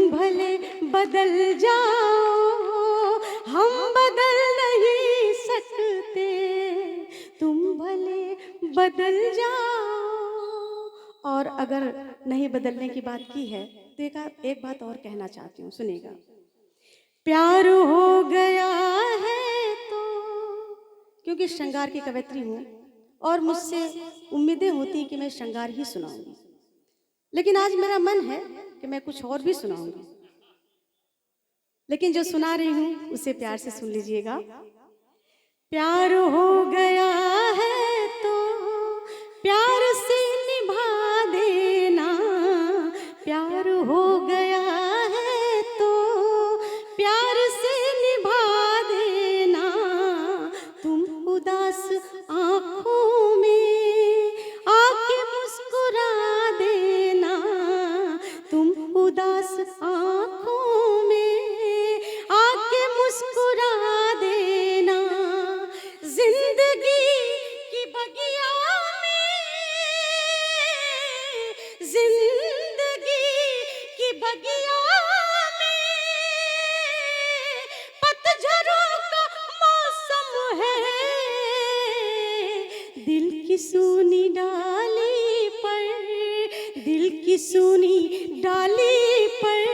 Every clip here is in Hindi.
तुम भले बदल जाओ, हम बदल नहीं सकते, तुम भले बदल जाओ। और अगर नहीं बदलने की बात की है तो एक बात और कहना चाहती हूँ, सुनिएगा। प्यार हो गया है तो, क्योंकि श्रृंगार की कवयित्री हूँ और मुझसे उम्मीदें होती कि मैं श्रृंगार ही सुनाऊंगी, लेकिन आज मेरा मन है कि मैं कुछ और भी सुनाऊंगी, लेकिन जो सुना रही हूँ उसे प्यार से सुन लीजिएगा। प्यार हो गया है तो प्यार से निभा देना, प्यार हो गया है तो प्यार से निभा देना, तुम उदास आँखों में आके मुस्कुरा देना, तुम उदास आँखों में आके मुस्कुरा देना, जिंदगी की बगिया में, जिंदगी की बगिया में पतझड़ों का मौसम है, दिल की सूनी डाली पर, दिल की सूनी डाली पर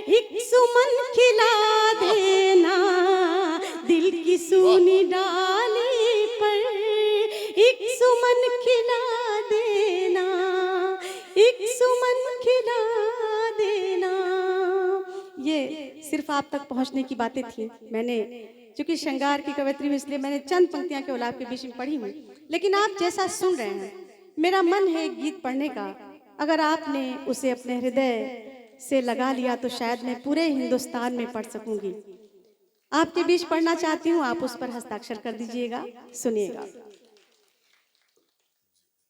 एक सुमन खिला देना, दिल की सूनी डाली पर एक सुमन खिला देना, एक सुमन खिला देना। ये सिर्फ आप तक पहुंचने की बातें थी। मैंने चूंकि श्रृंगार की कवयित्री हूँ इसलिए मैंने चंद पंक्तियां केवल आपके बीच में पढ़ी हुई, लेकिन आप जैसा सुन रहे हैं मेरा मन है एक गीत पढ़ने का। अगर आपने उसे अपने हृदय से लगा लिया तो शायद मैं पूरे हिंदुस्तान में पढ़ सकूंगी। आपके बीच पढ़ना चाहती हूँ, आप उस पर हस्ताक्षर कर दीजिएगा। सुनिएगा।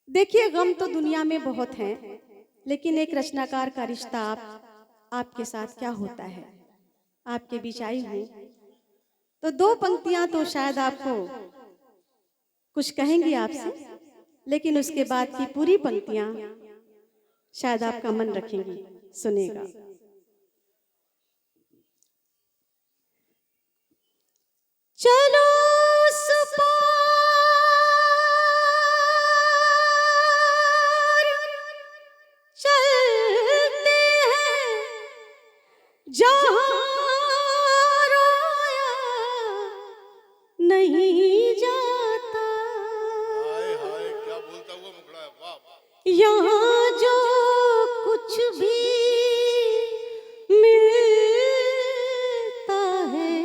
देखिए, गम तो दुनिया में बहुत हैं, लेकिन एक रचनाकार का रिश्ता आपके साथ क्या होता है। आपके बीच आई हूँ तो दो पंक्तियां तो शायद आपको कुछ कहेंगी आपसे, लेकिन उसके बाद की पूरी पंक्तियां शायद आपका मन रखेंगी। सुनिएगा। चलो उस पार चलते हैं जहां रोया नहीं जाता, हाय हाय क्या बोलता हुआ मुखड़ा है, वाह वाह। यहाँ जो कुछ भी मिलता है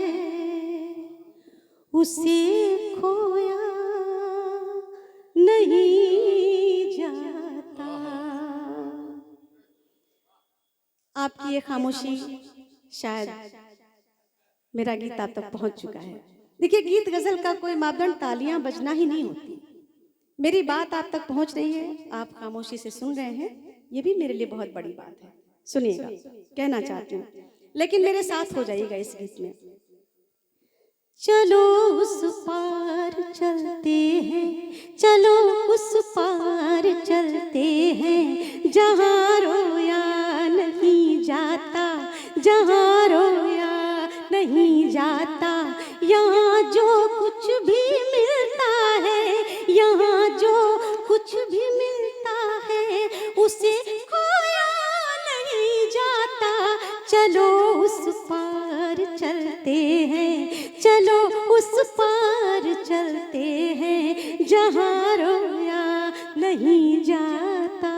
उसे खोया नहीं जाता। आपकी ये खामोशी, शायद मेरा गीत आप तक पहुंच चुका है। देखिए, गीत गजल का कोई मापदंड तालियां बजना ही नहीं होती। मेरी बात आप तक पहुंच रही है, आप खामोशी से सुन रहे हैं, ये भी मेरे लिए बहुत बड़ी बात है। सुनिएगा, कहना चाहती हूँ, लेकिन मेरे साथ हो जाइएगा इस गीत में। चलो उस पार चलते हैं, चलो उस पार चलते हैं जहाँ रोया नहीं जाता, जहाँ रोया नहीं जाता। यहाँ जो कुछ भी मिलता है, यहाँ जो कुछ भी मिलता है उसे खोया नहीं जाता। चलो उस पार चलते हैं, चलो उस पार चलते हैं जहाँ रोया नहीं जाता।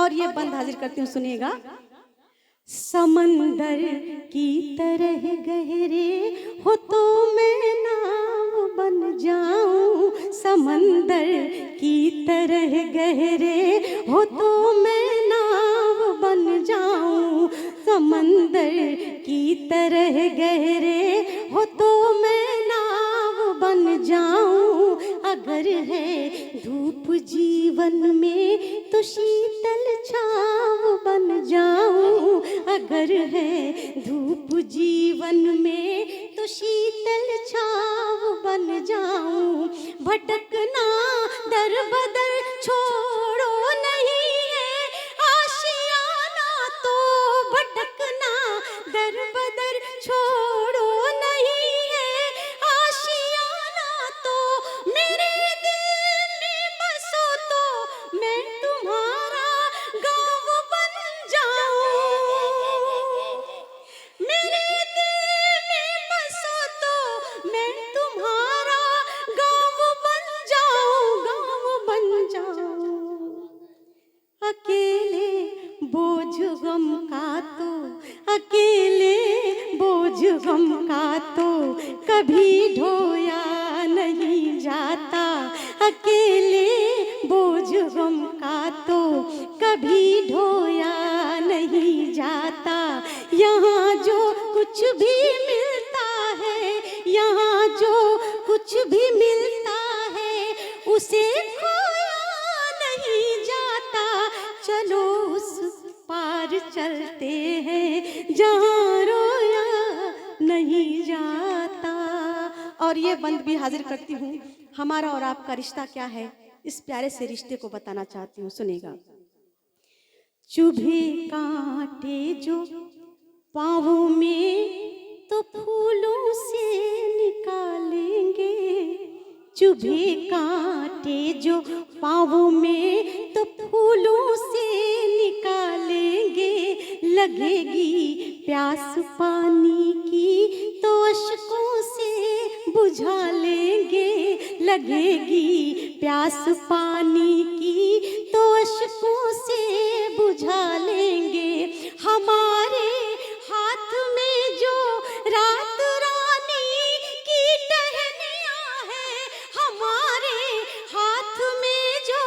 और ये बंद हाजिर करती हूँ, सुनिएगा। समंदर की तरह गहरे हो तो मैं नाव बन जाऊं, समंदर की तरह गहरे हो तो मैं नाव बन जाऊं, समंदर की तरह गहरे हो तो मैं नाव बन जाऊं। अगर है धूप जीवन में तो शीतल छाव बन जाऊं, अगर है धूप जीवन में तो शीतल छाव बन जाऊं। भटकना दर बदर छोड़ो नहीं है आशियाना तोड़ो, दर बदर छोड़ो नहीं है आशियाना तो मेरे दिल में बसो तो मैं तुम्हारा गाँव बन जाऊं। मेरे दिल में बसो तो मैं तुम्हारा गाँव बन जाऊं, गाँव बन जाऊं। अकेले बोझ गम का तो, अकेले बोझ गम का तो कभी ढोया नहीं जाता। अकेले बोझ गम का तो कभी ढोया नहीं जाता। यहाँ जो कुछ भी मिलता है, यहाँ जो कुछ भी मिलता है उसे खोया नहीं जाता। चलो उस पार चलते हैं जहाँ रोया नहीं जाता। और ये बंद भी हाजिर करती हूँ, हमारा और आपका रिश्ता क्या है, इस प्यारे से रिश्ते को बताना चाहती हूँ, सुनेगा। चुभे कांटे जो पाँवों में तो फूलों से निकालेंगे। चुभे कांटे जो पाँवों में तो फूलों से निकालेंगे। लगेगी प्यास पानी की तो अश्कों से बुझा लेंगे। लगेगी प्यास पानी की तो अश्कों से बुझा लेंगे। हमारे हाथ में जो रात रानी की टहनियाँ है, हमारे हाथ में जो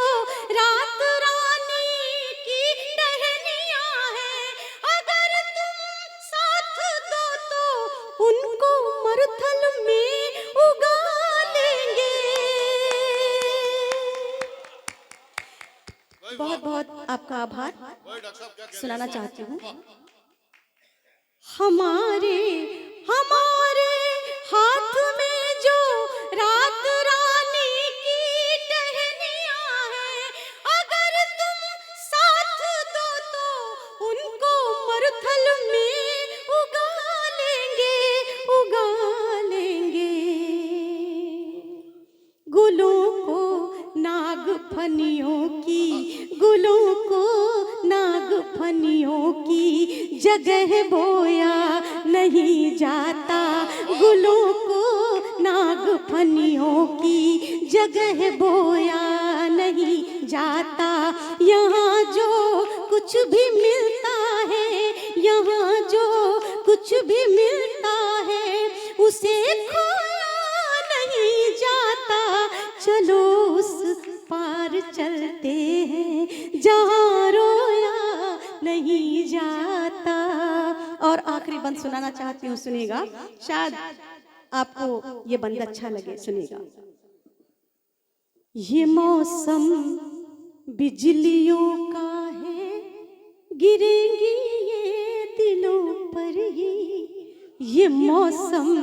रात रानी की टहनियाँ है, अगर तुम साथ दो तो उनको मरुथल में उगा लेंगे। बहुत बहुत आपका आभार सुनाना चाहती हूँ। हमारे हमारे हाथ में जो रात रानी की टहनियाँ है, अगर तुम साथ दो तो उनको मरुथल में उगा लेंगे, उगा लेंगे। गुलों को नाग फनियों की, गुलों को नाग फनियों की जगह बोया नहीं जाता। गुलों को नाग फनियों की जगह बोया नहीं जाता। यहाँ जो कुछ भी मिलता है, यहाँ जो कुछ भी मिलता है उसे खोया नहीं जाता। चलो उस पार चलते हैं जहाँ रोया नहीं जाता। और आखिरी बंद सुनाना चाहती हूँ, सुनेगा, शायद आपको ये बंद अच्छा लगे, सुनेगा। ये मौसम बिजलियों का है, गिरेंगी ये दिलों पर ही। ये मौसम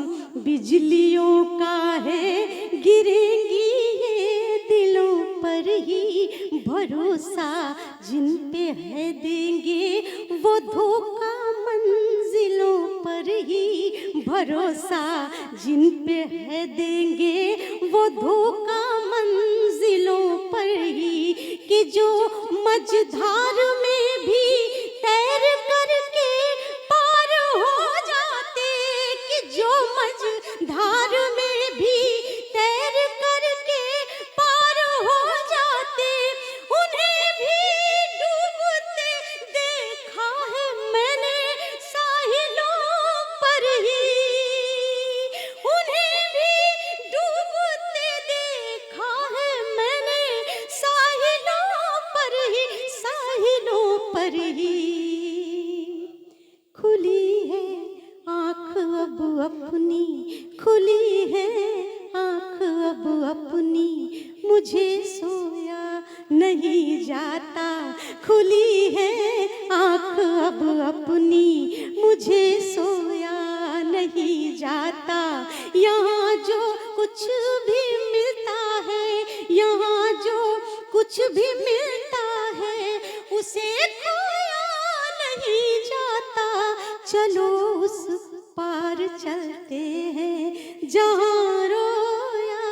बिजलियों का है, गिरेंगी ये दिलों पर ही। भरोसा जिन पे है देंगे वो धोखा मंजिलों पर ही। भरोसा जिन पे है देंगे वो धोखा मंजिलों पर ही। कि जो मझधार में भी तैर करके पार हो जाते, कि जो मझधार में भी तैर करके पार हो जाते, उन्हें भी डूबते देखा है मैंने साहिलों पर ही। उन्हें भी डूबते देखा है मैंने साहिलों पर ही, साहिलों पर ही। खुली है आँख अब अपनी, खुली है आँख अब अपनी, मुझे सोया नहीं जाता। खुली है आँख अब अपनी, मुझे सोया नहीं जाता। यहाँ जो कुछ भी मिलता है, यहाँ जो कुछ भी मिलता है उसे खोया नहीं जाता। चलो उस पार चलते हैं जहाँ रोया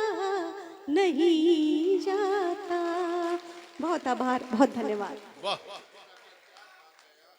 नहीं जाता। बहुत आभार, बहुत धन्यवाद। वाह